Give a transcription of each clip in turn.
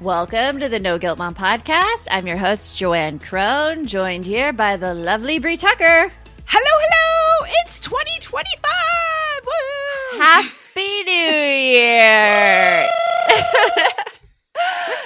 Welcome to the No Guilt Mom podcast. I'm your host, Joanne Crone, joined here by the lovely Bree Tucker. Hello! It's 2025! Woo! Happy New Year!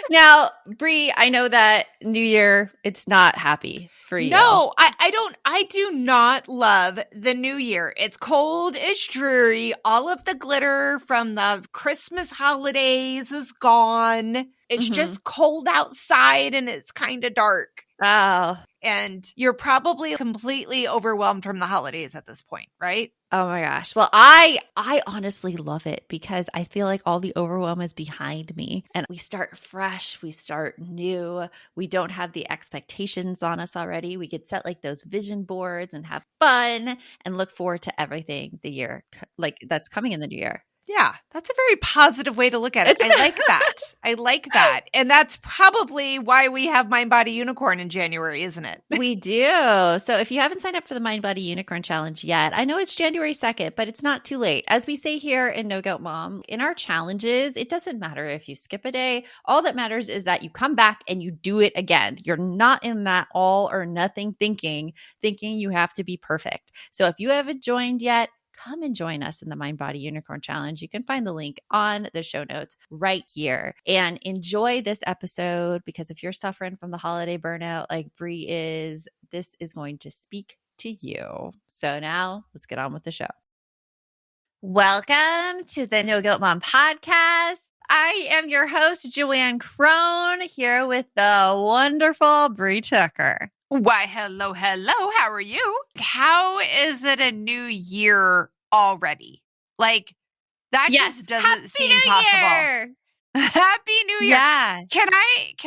Now, Bree, I know that New Year, it's not happy for you. No, I do not love the New Year. It's cold, it's dreary. All of the glitter from the Christmas holidays is gone. It's just cold outside and it's kind of dark. Oh. And you're probably completely overwhelmed from the holidays at this point, right? Oh my gosh. Well, I honestly love it because I feel like all the overwhelm is behind me and we start fresh. We start new. We don't have the expectations on us already. We could set like those vision boards and have fun and look forward to everything the year like that's coming in the new year. Yeah, that's a very positive way to look at it. I like that. I like that. And that's probably why we have Mind Body Unicorn in January, isn't it? We do. So if you haven't signed up for the Mind Body Unicorn Challenge yet, I know it's January 2nd, but it's not too late. As we say here in No Guilt Mom, in our challenges, it doesn't matter if you skip a day. All that matters is that you come back and you do it again. You're not in that all or nothing thinking you have to be perfect. So if you haven't joined yet, come and join us in the Mind Body Unicorn Challenge. You can find the link on the show notes right here and enjoy this episode because if you're suffering from the holiday burnout like Bree is, this is going to speak to you. So now let's get on with the show. Welcome to the No Guilt Mom podcast. I am your host, Joanne Crone, here with the wonderful Bree Tucker. Why, hello. How are you? How is it a new year already? Like, that just doesn't seem possible. Happy New Year. Yeah. Can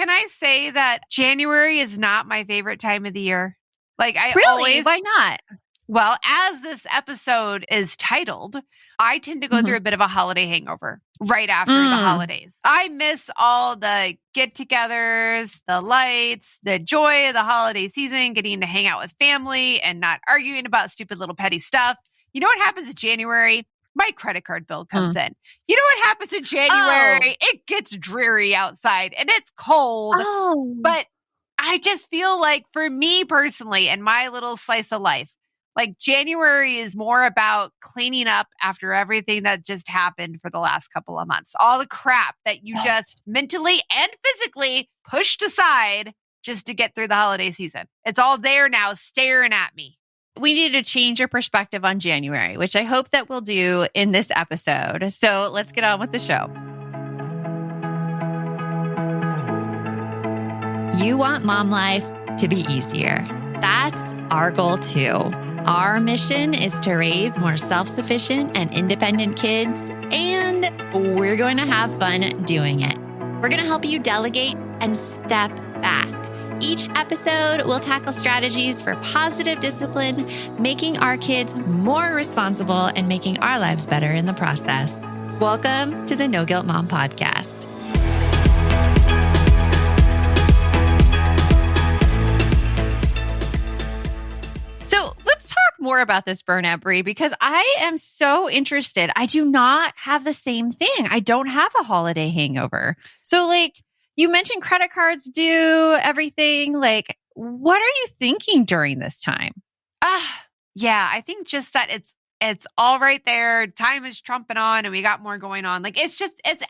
I say that January is not my favorite time of the year? Like, Really? Why not? Well, as this episode is titled, I tend to go through a bit of a holiday hangover right after the holidays. I miss all the get-togethers, the lights, the joy of the holiday season, getting to hang out with family and not arguing about stupid little petty stuff. You know what happens in January? My credit card bill comes in. You know what happens in January? It gets dreary outside and it's cold. But I just feel like for me personally and my little slice of life, like January is more about cleaning up after everything that just happened for the last couple of months. All the crap that you just mentally and physically pushed aside just to get through the holiday season. It's all there now staring at me. We need to change your perspective on January, which I hope that we'll do in this episode. So let's get on with the show. You want mom life to be easier. That's our goal too. Our mission is to raise more self-sufficient and independent kids, and we're going to have fun doing it. We're going to help you delegate and step back. Each episode will tackle strategies for positive discipline, making our kids more responsible and making our lives better in the process. Welcome to the No Guilt Mom podcast. So let's talk more about this burnout, Bree, because I am so interested. I do not have the same thing. I don't have a holiday hangover. So like you mentioned credit cards do everything. Like, what are you thinking during this time? Yeah, I think just that it's all right there. Time is trumping on and we got more going on. Like it's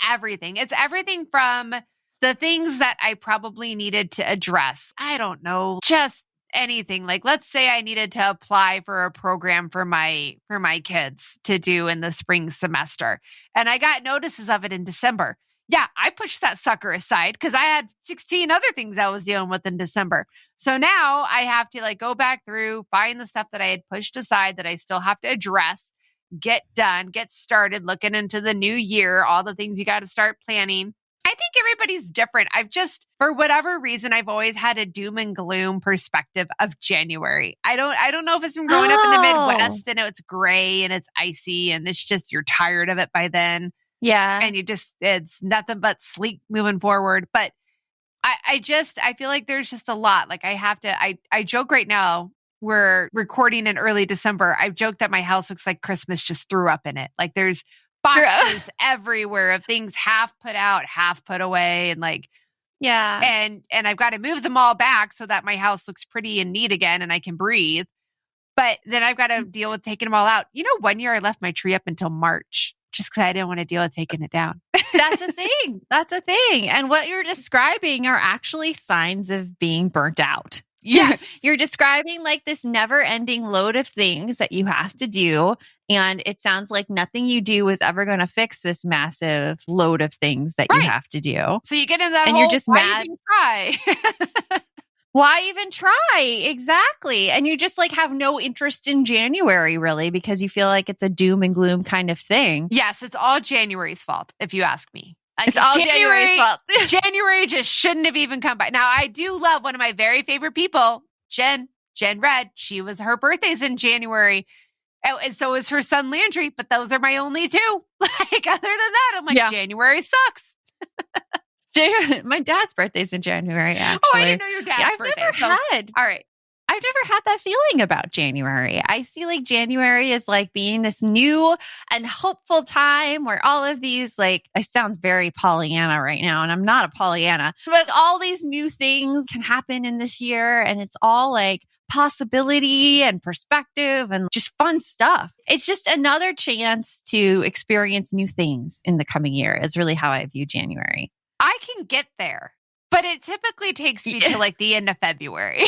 everything. It's everything from the things that I probably needed to address. I don't know, just anything. Like let's say I needed to apply for a program for my kids to do in the spring semester. And I got notices of it in December. Yeah, I pushed that sucker aside because I had 16 other things I was dealing with in December. So now I have to like go back through, find the stuff that I had pushed aside that I still have to address, get done, get started looking into the new year, all the things you got to start planning. I think everybody's different. For whatever reason, I've always had a doom and gloom perspective of January. I don't know if it's from growing up in the Midwest and it's gray and it's icy and it's just, you're tired of it by then. Yeah. And it's nothing but sleep moving forward. But I feel like there's just a lot. Like I joke right now, we're recording in early December. I've joked that my house looks like Christmas just threw up in it. Like there's boxes everywhere of things half put out, half put away. And like Yeah. And I've got to move them all back so that my house looks pretty and neat again and I can breathe. But then I've got to deal with taking them all out. You know, one year I left my tree up until March just because I didn't want to deal with taking it down. That's a thing. That's a thing. And what you're describing are actually signs of being burnt out. Yes. You're describing like this never ending load of things that you have to do. And it sounds like nothing you do is ever going to fix this massive load of things that you have to do. So you get in that and whole, you're just mad. Even try? Why even try? Exactly. And you just like have no interest in January really because you feel like it's a doom and gloom kind of thing. Yes, it's all January's fault, if you ask me. It's all January's fault. January just shouldn't have even come by. Now, I do love one of my very favorite people, Jen Red. Her birthday's in January. And so is her son Landry, but those are my only two. Like, other than that, I'm like, January sucks. My dad's birthday's in January, actually. Oh, I didn't know your dad's birthday. All right. I've never had that feeling about January. I see like January is like being this new and hopeful time where all of these, like, I sound very Pollyanna right now, and I'm not a Pollyanna, but all these new things can happen in this year. And it's all like possibility and perspective and just fun stuff. It's just another chance to experience new things in the coming year is really how I view January. I can get there, but it typically takes me to like the end of February.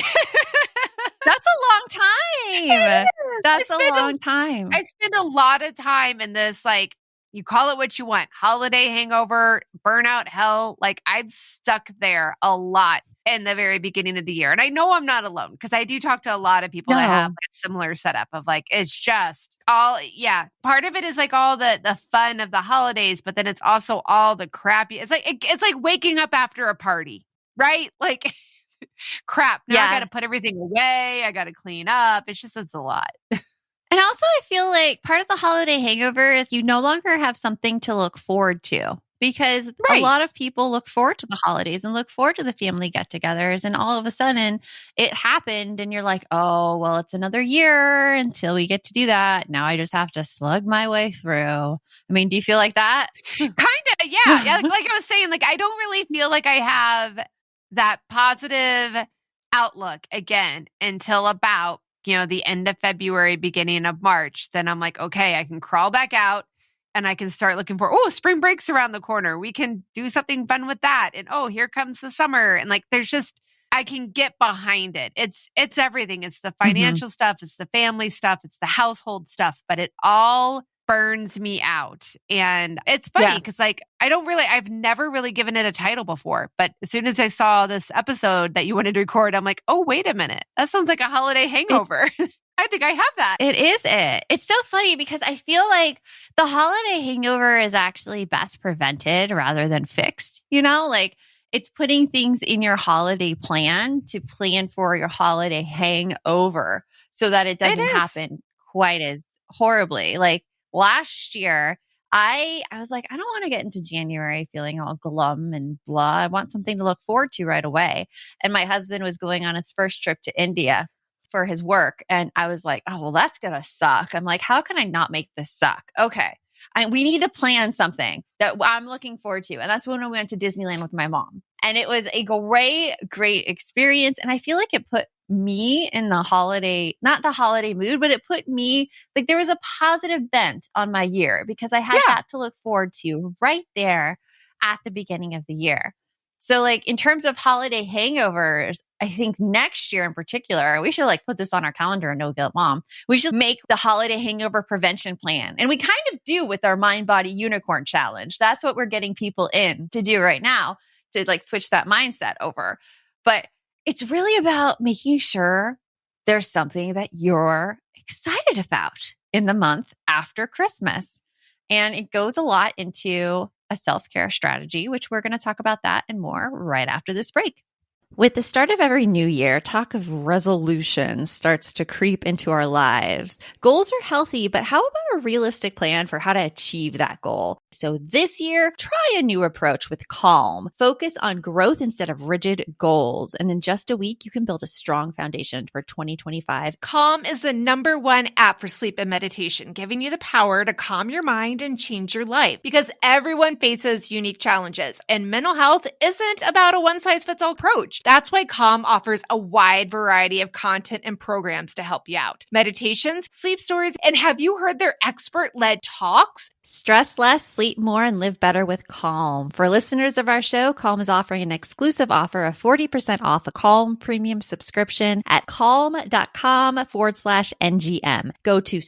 That's a long time. That's a long time. I spend a lot of time in this, like, you call it what you want, holiday hangover, burnout hell. Like, I'm stuck there a lot in the very beginning of the year. And I know I'm not alone because I do talk to a lot of people that have like a similar setup of like, it's just all, part of it is like all the fun of the holidays, but then it's also all the crappy. It's like waking up after a party, right? Like, crap. Now I got to put everything away. I got to clean up. It's a lot. And also I feel like part of the holiday hangover is you no longer have something to look forward to. Because a lot of people look forward to the holidays and look forward to the family get-togethers. And all of a sudden it happened and you're like, oh, well, it's another year until we get to do that. Now I just have to slug my way through. I mean, do you feel like that? Kind of, yeah. Like I was saying, like, I don't really feel like I have that positive outlook again until about, the end of February, beginning of March. Then I'm like, okay, I can crawl back out. And I can start looking for, spring break's around the corner. We can do something fun with that. And here comes the summer. And like, I can get behind it. It's everything. It's the financial stuff. It's the family stuff. It's the household stuff, but it all burns me out. And it's funny because like, I've never really given it a title before, but as soon as I saw this episode that you wanted to record, I'm like, oh, wait a minute. That sounds like a holiday hangover. I think I have that. It is it. It's so funny because I feel like the holiday hangover is actually best prevented rather than fixed. Like it's putting things in your holiday plan to plan for your holiday hangover so that it doesn't happen quite as horribly. Like last year, I was like, I don't want to get into January feeling all glum and blah. I want something to look forward to right away. And my husband was going on his first trip to India for his work. And I was like, oh, well, that's going to suck. I'm like, how can I not make this suck? Okay. We need to plan something that I'm looking forward to. And that's when we went to Disneyland with my mom. And it was a great experience. And I feel like it put me in the holiday, not the holiday mood, but it put me, like there was a positive bent on my year because I had that to look forward to right there at the beginning of the year. So like in terms of holiday hangovers, I think next year in particular, we should like put this on our calendar and No Guilt Mom. We should make the holiday hangover prevention plan. And we kind of do with our Mind Body Unicorn Challenge. That's what we're getting people in to do right now to like switch that mindset over. But it's really about making sure there's something that you're excited about in the month after Christmas. And it goes a lot into a self-care strategy, which we're going to talk about that and more right after this break. With the start of every new year, talk of resolution starts to creep into our lives. Goals are healthy, but how about a realistic plan for how to achieve that goal? So this year, try a new approach with Calm. Focus on growth instead of rigid goals. And in just a week, you can build a strong foundation for 2025. Calm is the #1 app for sleep and meditation, giving you the power to calm your mind and change your life. Because everyone faces unique challenges, and mental health isn't about a one-size-fits-all approach. That's why Calm offers a wide variety of content and programs to help you out. Meditations, sleep stories, and have you heard their expert-led talks? Stress less, sleep more, and live better with Calm. For listeners of our show, Calm is offering an exclusive offer of 40% off a Calm premium subscription at calm.com/NGM. Go to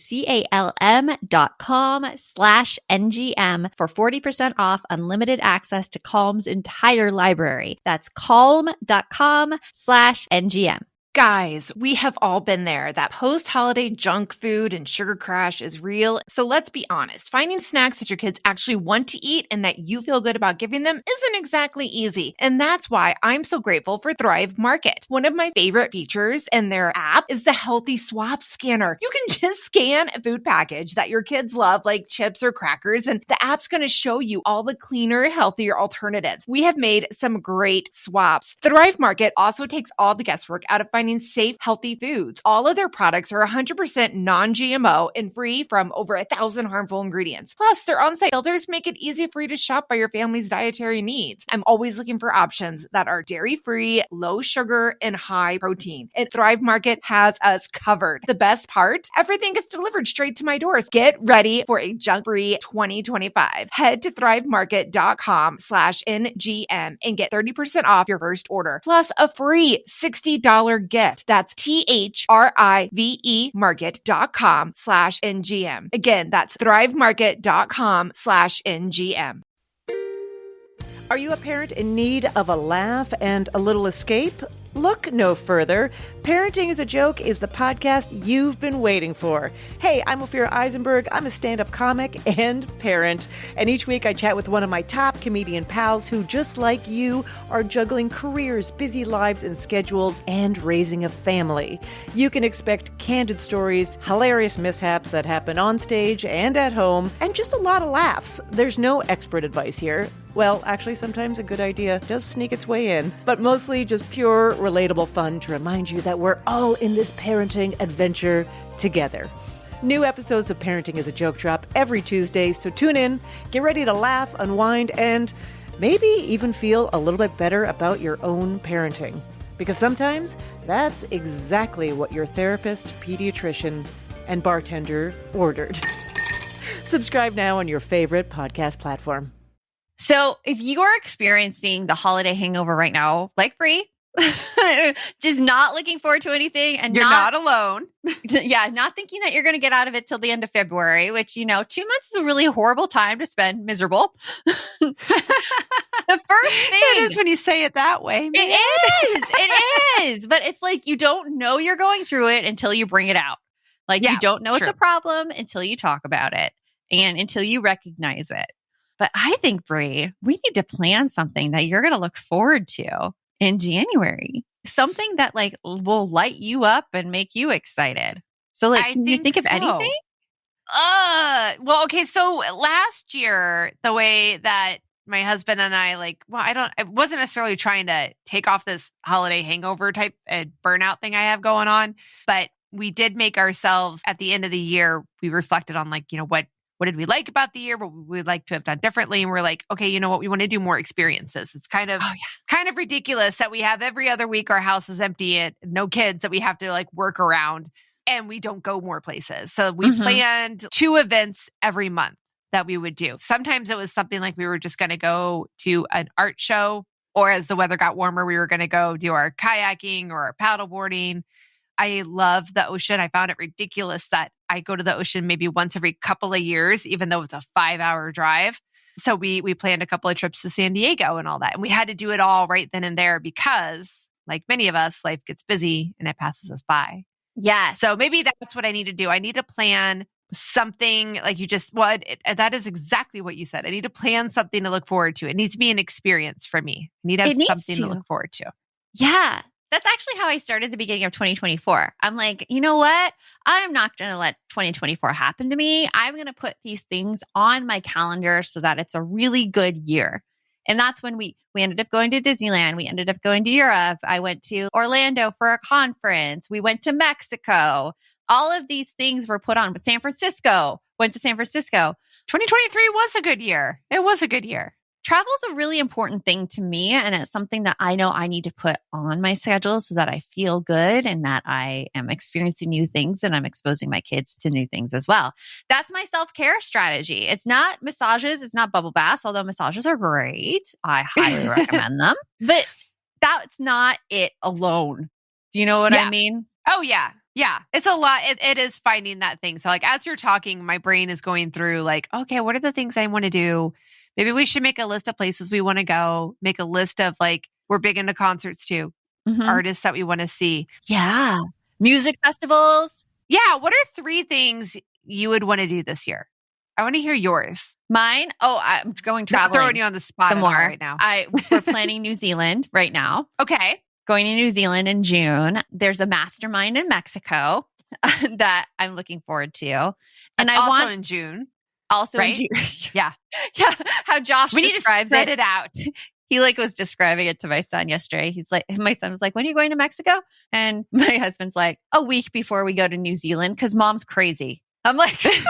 calm.com/NGM for 40% off unlimited access to Calm's entire library. That's calm.com/NGM. Guys, we have all been there. That post-holiday junk food and sugar crash is real. So let's be honest. Finding snacks that your kids actually want to eat and that you feel good about giving them isn't exactly easy. And that's why I'm so grateful for Thrive Market. One of my favorite features in their app is the Healthy Swap Scanner. You can just scan a food package that your kids love, like chips or crackers, and the app's going to show you all the cleaner, healthier alternatives. We have made some great swaps. Thrive Market also takes all the guesswork out of finding safe, healthy foods. All of their products are 100% non-GMO and free from over 1,000 harmful ingredients. Plus, their on-site filters make it easy for you to shop by your family's dietary needs. I'm always looking for options that are dairy-free, low sugar, and high protein. And Thrive Market has us covered. The best part? Everything gets delivered straight to my doors. Get ready for a junk-free 2025. Head to thrivemarket.com/NGM and get 30% off your first order, plus a free $60 gift. That's THRIVE market.com/NGM. Again, that's thrivemarket.com/NGM. Are you a parent in need of a laugh and a little escape? Look no further. Parenting is a Joke is the podcast you've been waiting for. Hey, I'm Ophira Eisenberg. I'm a stand-up comic and parent. And each week I chat with one of my top comedian pals who, just like you, are juggling careers, busy lives and schedules, and raising a family. You can expect candid stories, hilarious mishaps that happen on stage and at home, and just a lot of laughs. There's no expert advice here. Well, actually, sometimes a good idea does sneak its way in, but mostly just pure, relatable fun to remind you that we're all in this parenting adventure together. New episodes of Parenting is a Joke drop every Tuesday, so tune in, get ready to laugh, unwind, and maybe even feel a little bit better about your own parenting. Because sometimes that's exactly what your therapist, pediatrician, and bartender ordered. Subscribe now on your favorite podcast platform. So if you are experiencing the holiday hangover right now, like Brie, just not looking forward to anything, and You're not alone. Yeah, not thinking that you're going to get out of it till the end of February, which, 2 months is a really horrible time to spend miserable. The first thing. It is when you say it that way. Man. It is. But it's like you don't know you're going through it until you bring it out. You don't know it's a problem until you talk about it and until you recognize it. But I think, Brie, we need to plan something that you're going to look forward to in January. Something that will light you up and make you excited. So can you think of anything? Well, okay. So last year, the way that my husband and I I wasn't necessarily trying to take off this holiday hangover type burnout thing I have going on, but we did make ourselves at the end of the year, we reflected on what did we like about the year? What we would like to have done differently? And we're like, okay, you know what? We want to do more experiences. It's kind of ridiculous that we have every other week our house is empty and no kids that we have to work around, and we don't go more places. So we planned 2 events every month that we would do. Sometimes it was something like we were just going to go to an art show, or as the weather got warmer, we were going to go do our kayaking or our paddleboarding. I love the ocean. I found it ridiculous that I go to the ocean maybe once every couple of years, even though it's a 5-hour drive. So we planned a couple of trips to San Diego and all that. And we had to do it all right then and there because, like many of us, life gets busy and it passes us by. Yeah. So maybe that's what I need to do. I need to plan something that is exactly what you said. I need to plan something to look forward to. It needs to be an experience for me. I need to have something to look forward to. Yeah. That's actually how I started the beginning of 2024. I'm like, you know what? I'm not going to let 2024 happen to me. I'm going to put these things on my calendar so that it's a really good year. And that's when we ended up going to Disneyland. We ended up going to Europe. I went to Orlando for a conference. We went to Mexico. All of these things were put on, but went to San Francisco. 2023 was a good year. It was a good year. Travel is a really important thing to me, and it's something that I know I need to put on my schedule so that I feel good and that I am experiencing new things and I'm exposing my kids to new things as well. That's my self-care strategy. It's not massages. It's not bubble baths, although massages are great. I highly recommend them. But that's not it alone. Do you know what I mean? Oh, yeah. Yeah. It's a lot. It is finding that thing. So like, as you're talking, my brain is going through like, okay, what are the things I want to do? Maybe we should make a list of places we want to go, make a list of like, we're big into concerts too, artists that we want to see. Yeah. Music festivals. Yeah. What are 3 things you would want to do this year? I want to hear yours. Mine? Oh, I'm going traveling. Not throwing you on the spot some more right now. We're planning New Zealand right now. Okay. Going to New Zealand in June. There's a mastermind in Mexico that I'm looking forward to. And I want in June. Also right? in June. Yeah. Yeah. How Josh we describes need to spread it out. He like was describing it to my son yesterday. He's like, my son was like, when are you going to Mexico? And my husband's like, a week before we go to New Zealand because mom's crazy. I'm like, maybe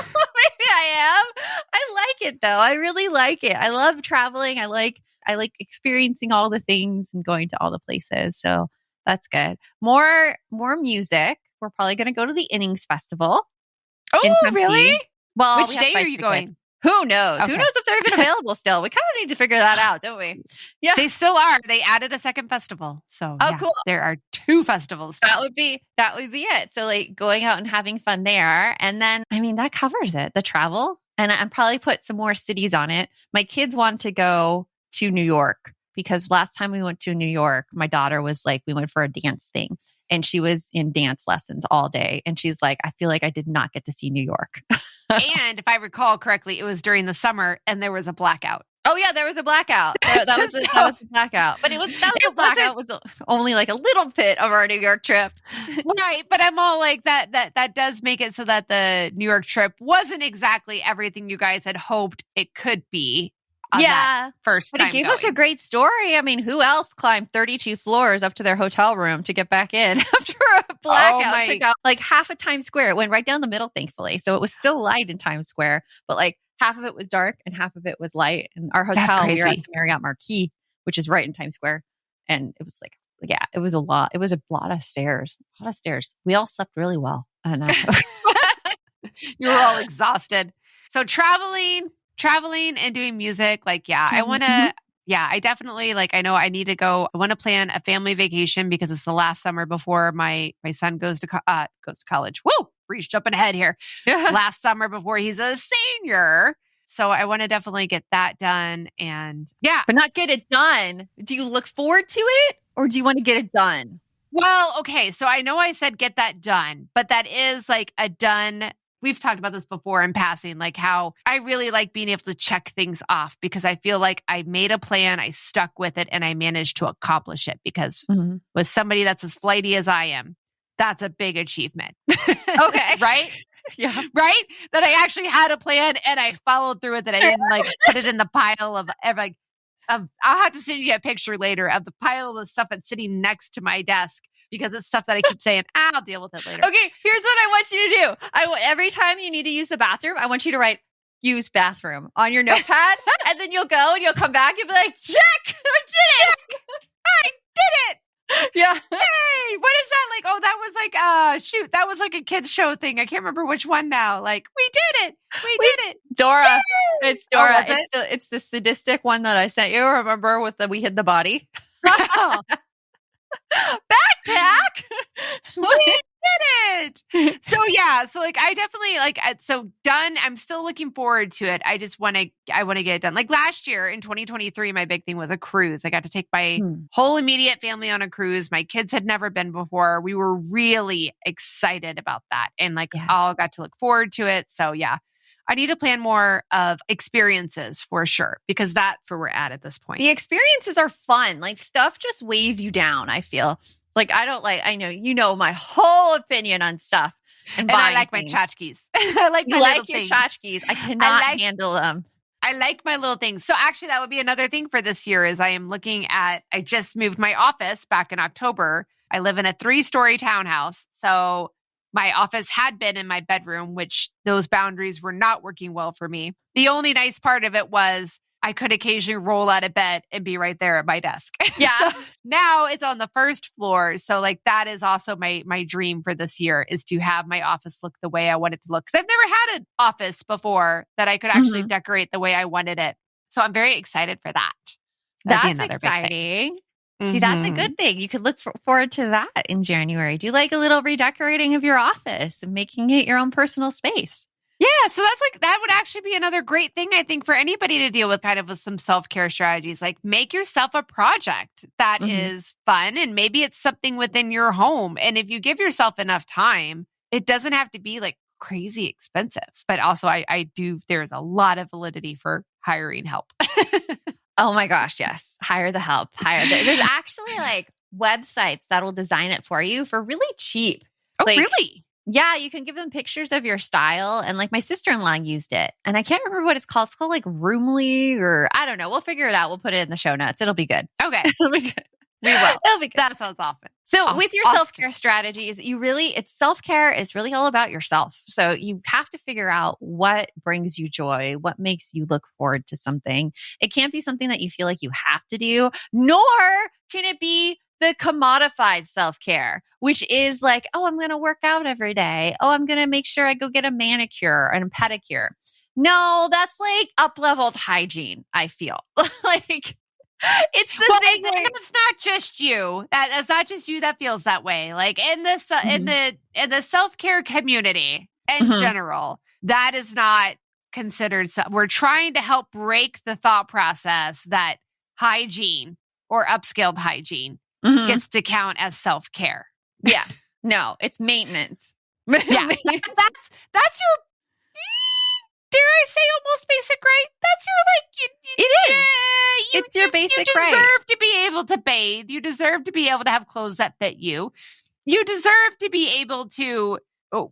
I am. I like it though. I really like it. I love traveling. I like experiencing all the things and going to all the places. So that's good. More music. We're probably going to go to the Innings Festival. Oh, really? Well, which day are you going? Who knows? Okay. Who knows if they're even available still? We kind of need to figure that out, don't we? Yeah. They still are. They added a second festival. So cool. There are 2 festivals. That would be it. So like going out and having fun there. And then, I mean, that covers it. The travel. And I'm probably put some more cities on it. My kids want to go to New York because last time we went to New York, my daughter was like, we went for a dance thing and she was in dance lessons all day. And she's like, I feel like I did not get to see New York. And if I recall correctly, it was during the summer and there was a blackout. Oh yeah, there was a blackout. That was the blackout. But the blackout was only like a little bit of our New York trip. Right. But I'm all like that does make it so that the New York trip wasn't exactly everything you guys had hoped it could be. Yeah. First but time it gave going. us a great story. I mean, who else climbed 32 floors up to their hotel room to get back in after a blackout? Took out like half of Times Square. It went right down the middle, thankfully. So it was still light in Times Square, but like half of it was dark and half of it was light. And our hotel, we were at the Marriott Marquis, which is right in Times Square. And it was like, yeah, it was a lot. It was a lot of stairs. We all slept really well. And you were all exhausted. So traveling and doing music, like, yeah, I want to, I definitely like, I know I need to go. I want to plan a family vacation because it's the last summer before my son goes to college. Woo! Bree's jumping ahead here. Last summer before he's a senior. So I want to definitely get that done. And yeah. But not get it done. Do you look forward to it or do you want to get it done? Well, okay. So I know I said get that done, but that is like a done. We've talked about this before in passing, like how I really like being able to check things off because I feel like I made a plan, I stuck with it, and I managed to accomplish it because with somebody that's as flighty as I am, that's a big achievement. Okay. Right? Yeah. Right? That I actually had a plan and I followed through it, that I didn't like put it in the pile of like, I'll have to send you a picture later of the pile of stuff that's sitting next to my desk. Because it's stuff that I keep saying, I'll deal with it later. Okay, here's what I want you to do. Every time you need to use the bathroom, I want you to write use bathroom on your notepad. And then you'll go and you'll come back and be like, check, I did it. I did it. Yeah. Hey, what is that? Like, oh, that was like, shoot, that was like a kid's show thing. I can't remember which one now. Like, we did it. We did it. Dora. Yay! It's Dora. Oh, it's the sadistic one that I sent you. Remember with the we hid the body? Oh. Backpack. We did it. So yeah, so like I definitely like so done. I'm still looking forward to it. I want to get it done. Like last year in 2023, my big thing was a cruise. I got to take my whole immediate family on a cruise. My kids had never been before. We were really excited about that, and like all got to look forward to it. So yeah, I need to plan more of experiences for sure, because that's where we're at this point. The experiences are fun. Like stuff just weighs you down, I feel. Like I know, you know my whole opinion on stuff. And I like things. my tchotchkes. I like my little your things. tchotchkes. I cannot handle them. I like my little things. So actually that would be another thing for this year is I just moved my office back in October. I live in a 3-story townhouse. So my office had been in my bedroom, which those boundaries were not working well for me. The only nice part of it was I could occasionally roll out of bed and be right there at my desk. Yeah. So now it's on the first floor. So like that is also my dream for this year is to have my office look the way I want it to look. Because I've never had an office before that I could actually decorate the way I wanted it. So I'm very excited for that. That's exciting. See, that's a good thing. You could look forward to that in January. Do like a little redecorating of your office and making it your own personal space. Yeah, so that would actually be another great thing, I think, for anybody to deal with kind of with some self-care strategies. Like make yourself a project that is fun, and maybe it's something within your home. And if you give yourself enough time, it doesn't have to be like crazy expensive. But also there's a lot of validity for hiring help. Oh my gosh, yes. Hire the help. There's actually like websites that'll design it for you for really cheap. Oh, like, really? Yeah, you can give them pictures of your style. And like my sister-in-law used it. And I can't remember what it's called. It's called like Roomly or I don't know. We'll figure it out. We'll put it in the show notes. It'll be good. Okay. It'll be good. We will. It'll be good. That sounds awesome. So with your self-care strategies, self-care is really all about yourself. So you have to figure out what brings you joy, what makes you look forward to something. It can't be something that you feel like you have to do, nor can it be the commodified self-care, which is like, oh, I'm going to work out every day. Oh, I'm going to make sure I go get a manicure and a pedicure. No, that's like up-leveled hygiene, I feel. Like it's the thing where it's not just you. That's not just you that feels that way. Like in the self-care community in general, that is not considered. We're trying to help break the thought process that hygiene or upscaled hygiene gets to count as self-care. Yeah. No, it's maintenance. Yeah. That's your, dare I say, almost basic right? That's your it is. It's your basic right. You deserve to be able to bathe. You deserve to be able to have clothes that fit you. You deserve to be able to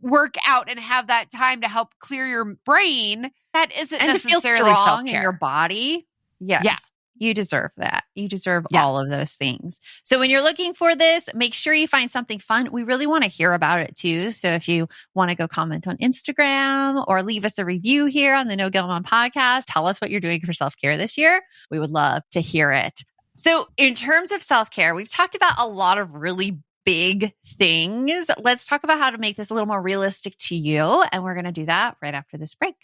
work out and have that time to help clear your brain. That isn't and necessarily to feel strong self-care. in your body. Yes. Yeah. You deserve that. You deserve all of those things. So when you're looking for this, make sure you find something fun. We really want to hear about it too. So if you want to go comment on Instagram or leave us a review here on the No Guilt Mom podcast, tell us what you're doing for self-care this year. We would love to hear it. So in terms of self-care, we've talked about a lot of really big things. Let's talk about how to make this a little more realistic to you. And we're going to do that right after this break.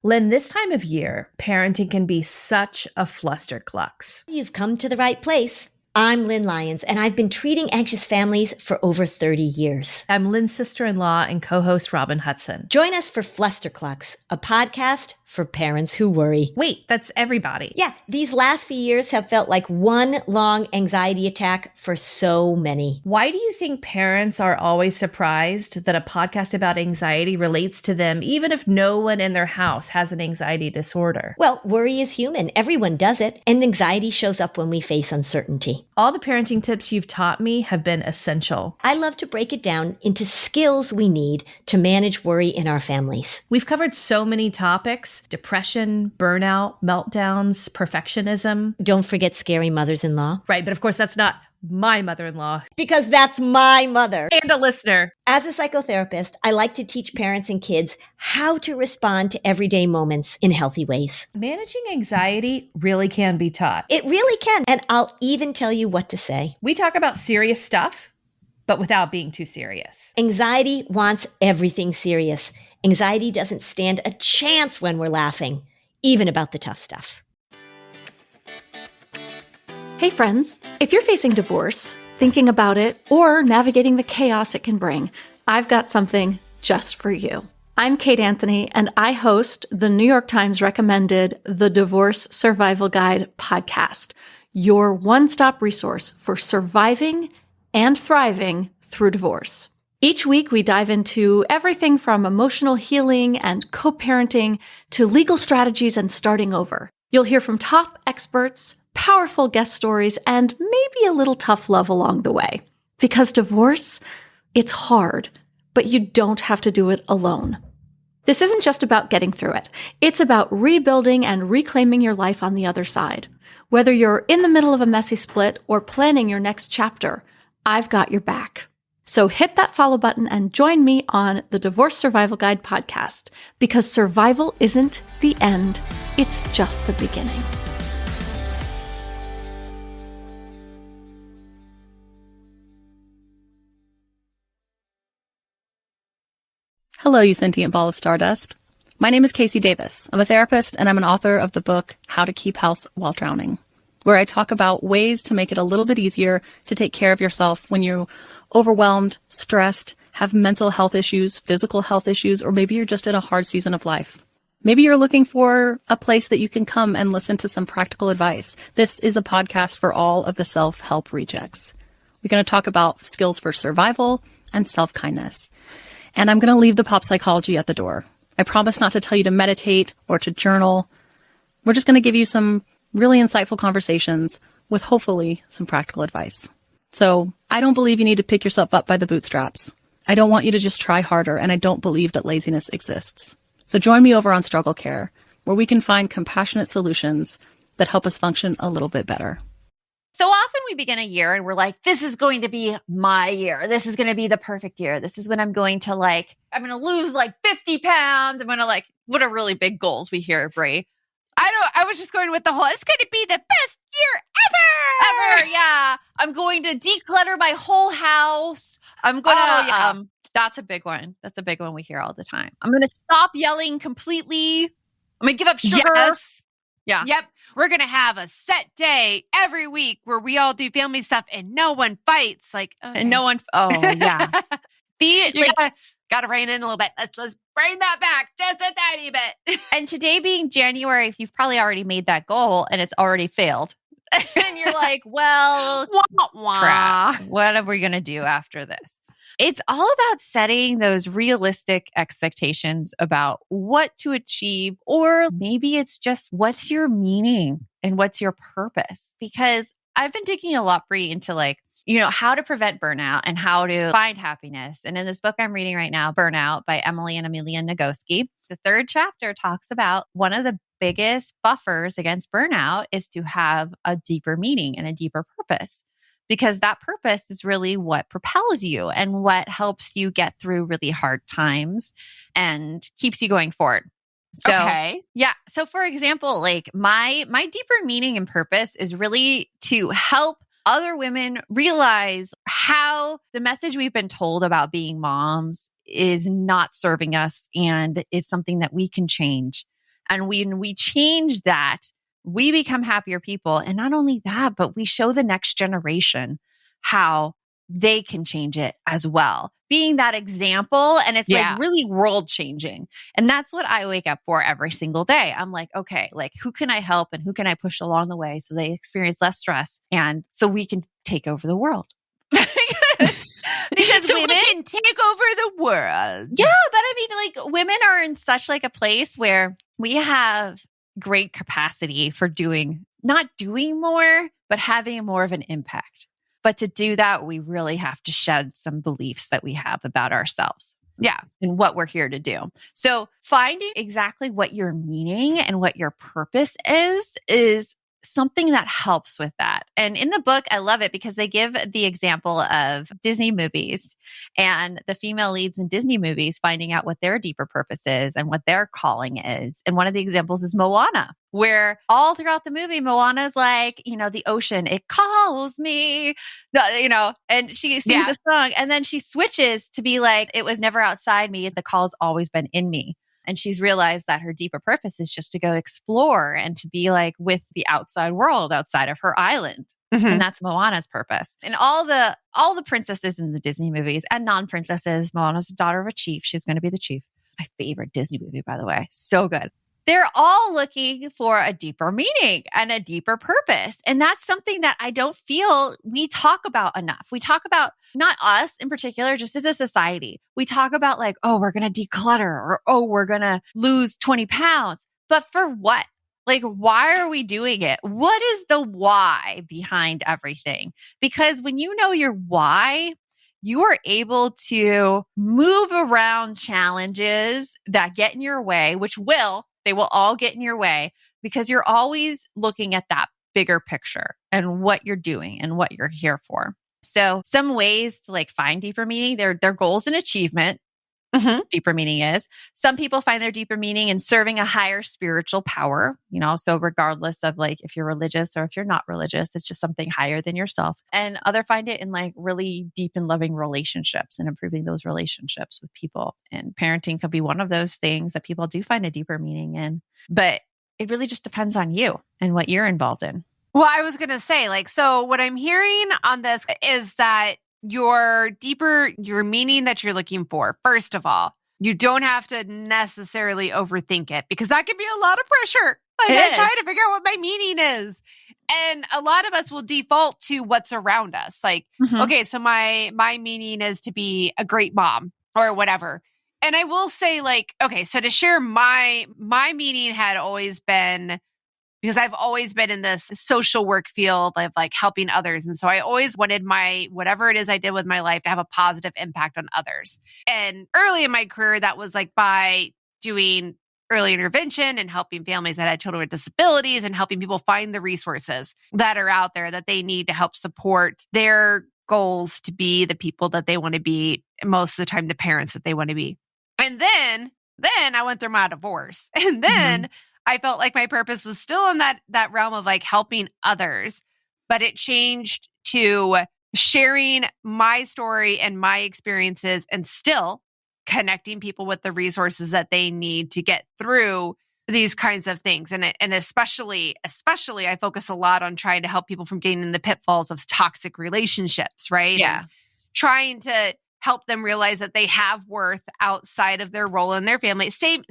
Lynn, this time of year, parenting can be such a flusterclux. You've come to the right place. I'm Lynn Lyons, and I've been treating anxious families for over 30 years. I'm Lynn's sister-in-law and co-host Robin Hudson. Join us for Flusterclux, a podcast for parents who worry. Wait, that's everybody. Yeah, these last few years have felt like one long anxiety attack for so many. Why do you think parents are always surprised that a podcast about anxiety relates to them, even if no one in their house has an anxiety disorder? Well, worry is human. Everyone does it, and anxiety shows up when we face uncertainty. All the parenting tips you've taught me have been essential. I love to break it down into skills we need to manage worry in our families. We've covered so many topics: depression, burnout, meltdowns, perfectionism. Don't forget scary mothers-in-law. Right, but of course that's not my mother-in-law. Because that's my mother. And a listener. As a psychotherapist, I like to teach parents and kids how to respond to everyday moments in healthy ways. Managing anxiety really can be taught. It really can. And I'll even tell you what to say. We talk about serious stuff, but without being too serious. Anxiety wants everything serious. Anxiety doesn't stand a chance when we're laughing, even about the tough stuff. Hey friends, if you're facing divorce, thinking about it, or navigating the chaos it can bring, I've got something just for you. I'm Kate Anthony, and I host the New York Times recommended The Divorce Survival Guide podcast, your one-stop resource for surviving and thriving through divorce. Each week, we dive into everything from emotional healing and co-parenting to legal strategies and starting over. You'll hear from top experts, powerful guest stories, and maybe a little tough love along the way. Because divorce, it's hard, but you don't have to do it alone. This isn't just about getting through it. It's about rebuilding and reclaiming your life on the other side. Whether you're in the middle of a messy split or planning your next chapter, I've got your back. So hit that follow button and join me on the Divorce Survival Guide podcast, because survival isn't the end, it's just the beginning. Hello, you sentient ball of stardust. My name is Casey Davis. I'm a therapist, and I'm an author of the book, How to Keep House While Drowning, where I talk about ways to make it a little bit easier to take care of yourself when you're overwhelmed, stressed, have mental health issues, physical health issues, or maybe you're just in a hard season of life. Maybe you're looking for a place that you can come and listen to some practical advice. This is a podcast for all of the self-help rejects. We're going to talk about skills for survival and self-kindness. And I'm going to leave the pop psychology at the door. I promise not to tell you to meditate or to journal. We're just going to give you some really insightful conversations with hopefully some practical advice. So I don't believe you need to pick yourself up by the bootstraps. I don't want you to just try harder, and I don't believe that laziness exists. So join me over on Struggle Care, where we can find compassionate solutions that help us function a little bit better. So often we begin a year and we're like, this is going to be my year. This is going to be the perfect year. This is when I'm going to I'm going to lose 50 pounds. I'm going to what are really big goals we hear, Brie? I was just going with the whole, it's going to be the best year ever. Yeah. I'm going to declutter my whole house. I'm going to, that's a big one. That's a big one we hear all the time. I'm going to stop yelling completely. I'm going to give up sugar. Yes. Yeah. Yep. We're going to have a set day every week where we all do family stuff and no one fights. And no one, yeah. Gotta rein in a little bit. Let's bring that back just a tiny bit. And today being January, if you've probably already made that goal and it's already failed. And you're like, well, crap. What are we going to do after this? It's all about setting those realistic expectations about what to achieve, or maybe it's just what's your meaning and what's your purpose? Because I've been digging a lot, Brie, into how to prevent burnout and how to find happiness. And in this book I'm reading right now, Burnout by Emily and Amelia Nagoski, the third chapter talks about one of the biggest buffers against burnout is to have a deeper meaning and a deeper purpose, because that purpose is really what propels you and what helps you get through really hard times and keeps you going forward. So, okay. Yeah. So for example, my deeper meaning and purpose is really to help other women realize how the message we've been told about being moms is not serving us and is something that we can change. And when we change that, we become happier people. And not only that, but we show the next generation how they can change it as well. Being that example, and it's really world changing. And that's what I wake up for every single day. I'm like, okay, who can I help and who can I push along the way so they experience less stress and so we can take over the world. Because so women we can take over the world. Yeah, but women are in such a place where we have great capacity for not doing more, but having more of an impact. But to do that, we really have to shed some beliefs that we have about ourselves. Yeah. And what we're here to do. So finding exactly what your meaning and what your purpose is something that helps with that. And in the book, I love it because they give the example of Disney movies and the female leads in Disney movies finding out what their deeper purpose is and what their calling is. And one of the examples is Moana, where all throughout the movie, Moana's the ocean, it calls me, and she sings a song and then she switches to be it was never outside me. The call's always been in me. And she's realized that her deeper purpose is just to go explore and to be with the outside world outside of her island. Mm-hmm. And that's Moana's purpose. And all the princesses in the Disney movies and non-princesses, Moana's the daughter of a chief. She's going to be the chief. My favorite Disney movie, by the way. So good. they're all looking for a deeper meaning and a deeper purpose. And that's something that I don't feel we talk about enough. We talk about, not us in particular, just as a society. We talk about like, oh, we're going to declutter, or, oh, we're going to lose 20 pounds. But for what? Like, why are we doing it? What is the why behind everything? Because when you know your why, you are able to move around challenges that get in your way, they will all get in your way, because you're always looking at that bigger picture and what you're doing and what you're here for. So some ways to like find deeper meaning, their goals and achievement. Deeper meaning is, some people find their deeper meaning in serving a higher spiritual power, so regardless of like if you're religious or if you're not religious, it's just something higher than yourself. And other find it in like really deep and loving relationships and improving those relationships with people. And parenting could be one of those things that people do find a deeper meaning in, but it really just depends on you and what you're involved in. Well, I was going to say, like, so what I'm hearing on this is that your meaning that you're looking for, first of all, you don't have to necessarily overthink it, because that can be a lot of pressure. Like, I'm trying to figure out what my meaning is. And a lot of us will default to what's around us. Like, okay, so my meaning is to be a great mom or whatever. And I will say, like, okay, so to share my meaning had always been, because I've always been in this social work field of like helping others. And so I always wanted whatever it is I did with my life to have a positive impact on others. And early in my career, that was like by doing early intervention and helping families that had children with disabilities and helping people find the resources that are out there that they need to help support their goals to be the people that they want to be, and most of the time, the parents that they want to be. And then I went through my divorce. And then I felt like my purpose was still in that realm of like helping others, but it changed to sharing my story and my experiences and still connecting people with the resources that they need to get through these kinds of things. And especially I focus a lot on trying to help people from getting in the pitfalls of toxic relationships, right? Yeah. And trying to help them realize that they have worth outside of their role in their family. Same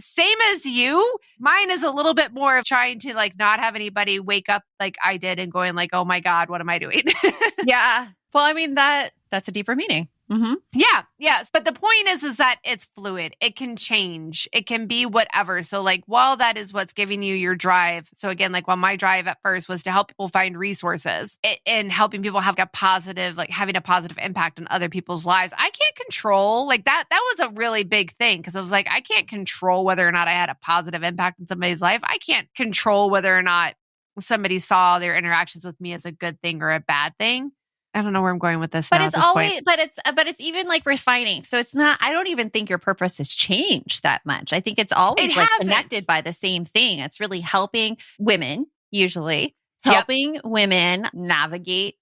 as you. Mine is a little bit more of trying to like not have anybody wake up like I did and going like, oh my God, what am I doing? Yeah. Well, I mean, that's a deeper meaning. Yeah. Yes. But the point is that it's fluid. It can change. It can be whatever. So like, while that is what's giving you your drive. So again, like while my drive at first was to help people find resources and helping people have having a positive impact on other people's lives. I can't control like that. That was a really big thing, because I was like, I can't control whether or not I had a positive impact in somebody's life. I can't control whether or not somebody saw their interactions with me as a good thing or a bad thing. I don't know where I'm going with this. But now it's at this always, point. but it's even like refining. So it's not, I don't even think your purpose has changed that much. I think it's always connected by the same thing. It's really helping women, usually helping women navigate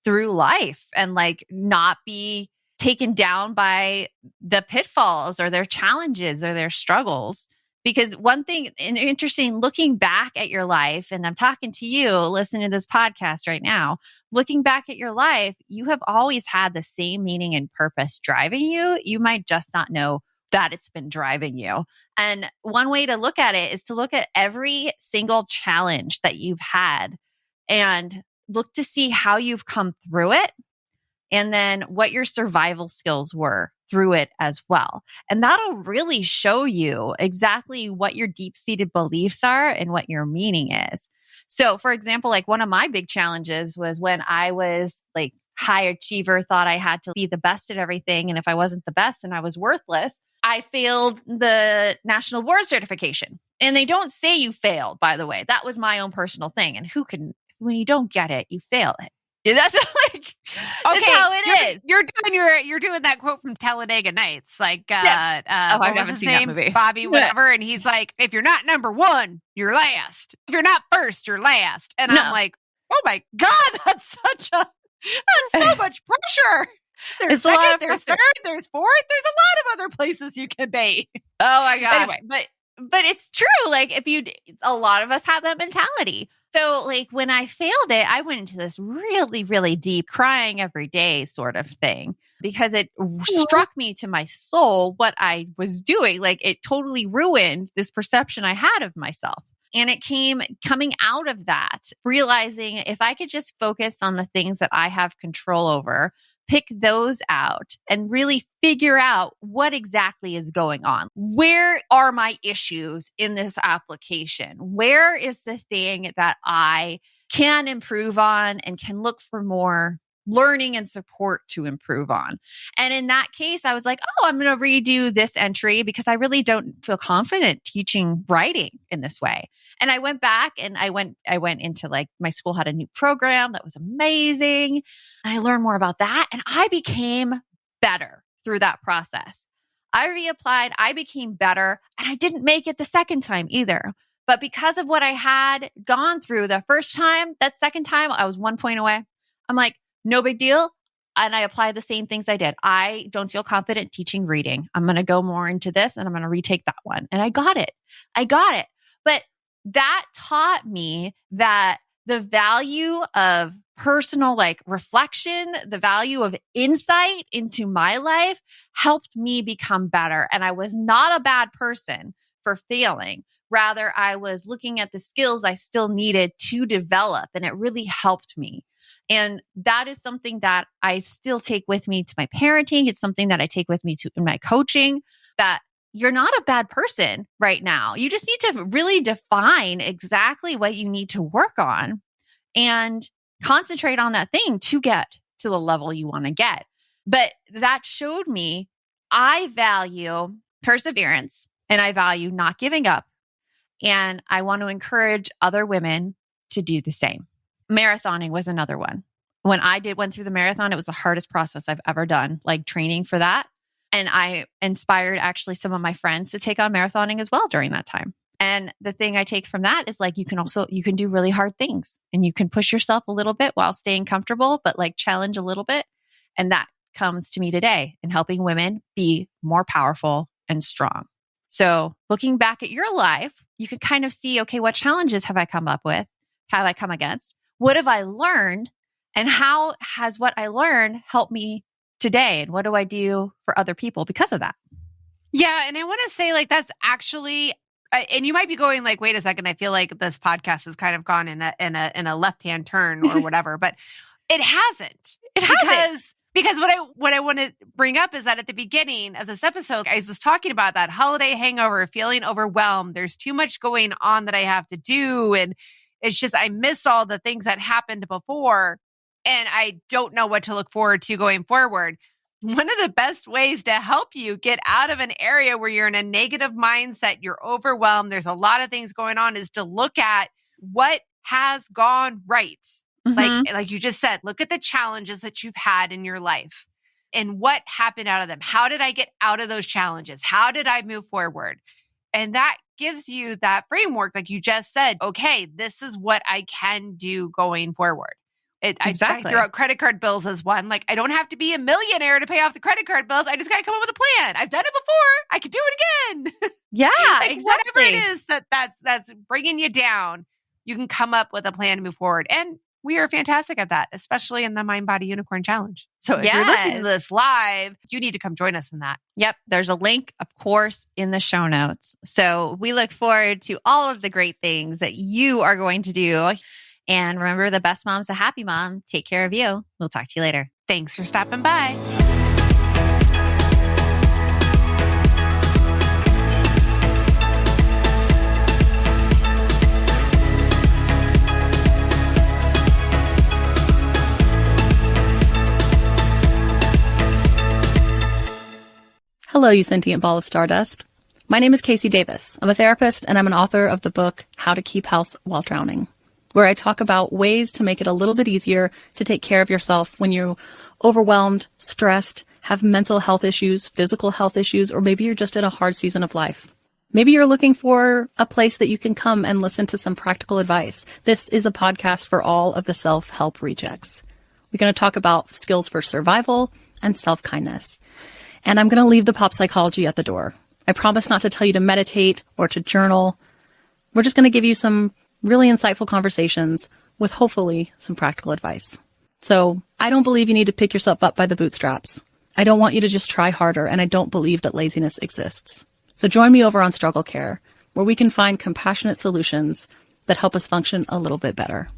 through life and like not be taken down by the pitfalls or their challenges or their struggles. Because one thing interesting, looking back at your life, and I'm talking to you listening to this podcast right now, looking back at your life, you have always had the same meaning and purpose driving you. You might just not know that it's been driving you. And one way to look at it is to look at every single challenge that you've had and look to see how you've come through it, and then what your survival skills were through it as well. And that'll really show you exactly what your deep-seated beliefs are and what your meaning is. So for example, like one of my big challenges was when I was like high achiever, thought I had to be the best at everything. And if I wasn't the best, then I was worthless. I failed the national board certification. And they don't say you failed, by the way. That was my own personal thing. And when you don't get it, you fail it. Yeah, that's that's how it is. You're doing that quote from Talladega Nights, like I haven't seen that movie. Bobby, whatever, and he's like, if you're not number one, you're last. If you're not first, you're last. And I'm like, oh my God, that's so much pressure. There's second, there's third, there's fourth, there's a lot of other places you can be. Oh my gosh. Anyway, but it's true. Like a lot of us have that mentality. So like when I failed it, I went into this really, really deep crying every day sort of thing because it struck me to my soul what I was doing. Like it totally ruined this perception I had of myself. And it came coming out of that, realizing if I could just focus on the things that I have control over, pick those out and really figure out what exactly is going on. Where are my issues in this application? Where is the thing that I can improve on and can look for more learning and support to improve on? And in that case, I was like, oh, I'm going to redo this entry because I really don't feel confident teaching writing in this way. And I went back and I went into like my school had a new program that was amazing. And I learned more about that. And I became better through that process. I reapplied, I became better, and I didn't make it the second time either. But because of what I had gone through the first time, that second time, I was 1 point away. I'm like, no big deal. And I applied the same things I did. I don't feel confident teaching reading. I'm going to go more into this and I'm going to retake that one. And I got it. But that taught me that the value of personal like reflection, the value of insight into my life helped me become better. And I was not a bad person for failing. Rather, I was looking at the skills I still needed to develop, and it really helped me. And that is something that I still take with me to my parenting. It's something that I take with me to in my coaching, that you're not a bad person right now. You just need to really define exactly what you need to work on and concentrate on that thing to get to the level you want to get. But that showed me I value perseverance and I value not giving up. And I want to encourage other women to do the same. Marathoning was another one. When I went through the marathon, it was the hardest process I've ever done, like training for that. And I inspired actually some of my friends to take on marathoning as well during that time. And the thing I take from that is like, you can do really hard things and you can push yourself a little bit while staying comfortable, but like challenge a little bit. And that comes to me today in helping women be more powerful and strong. So looking back at your life, you can kind of see, okay, what challenges have I come up with? Have I come against? What have I learned? And how has what I learned helped me today? And what do I do for other people because of that? Yeah. And I want to say like, that's actually, and you might be going like, wait a second, I feel like this podcast has kind of gone in a left-hand turn or whatever, but it hasn't. Because what I want to bring up is that at the beginning of this episode, I was talking about that holiday hangover, feeling overwhelmed. There's too much going on that I have to do. And it's just, I miss all the things that happened before. And I don't know what to look forward to going forward. One of the best ways to help you get out of an area where you're in a negative mindset, you're overwhelmed, there's a lot of things going on, is to look at what has gone right. Mm-hmm. Like you just said, look at the challenges that you've had in your life and what happened out of them. How did I get out of those challenges? How did I move forward? And that gives you that framework. Like you just said, okay, this is what I can do going forward. Exactly. I threw out credit card bills as one. Like I don't have to be a millionaire to pay off the credit card bills. I just got to come up with a plan. I've done it before. I could do it again. Yeah, like exactly. Whatever it is that's bringing you down, you can come up with a plan to move forward. And we are fantastic at that, especially in the Mind Body Unicorn Challenge. So if you're listening to this live, you need to come join us in that. Yep. There's a link, of course, in the show notes. So we look forward to all of the great things that you are going to do. And remember, the best mom's a happy mom. Take care of you. We'll talk to you later. Thanks for stopping by. Hello, you sentient ball of stardust. My name is Casey Davis. I'm a therapist and I'm an author of the book, How to Keep House While Drowning, where I talk about ways to make it a little bit easier to take care of yourself when you're overwhelmed, stressed, have mental health issues, physical health issues, or maybe you're just in a hard season of life. Maybe you're looking for a place that you can come and listen to some practical advice. This is a podcast for all of the self-help rejects. We're going to talk about skills for survival and self-kindness. And I'm going to leave the pop psychology at the door. I promise not to tell you to meditate or to journal. We're just going to give you some really insightful conversations with hopefully some practical advice. So I don't believe you need to pick yourself up by the bootstraps. I don't want you to just try harder, and I don't believe that laziness exists. So join me over on Struggle Care, where we can find compassionate solutions that help us function a little bit better.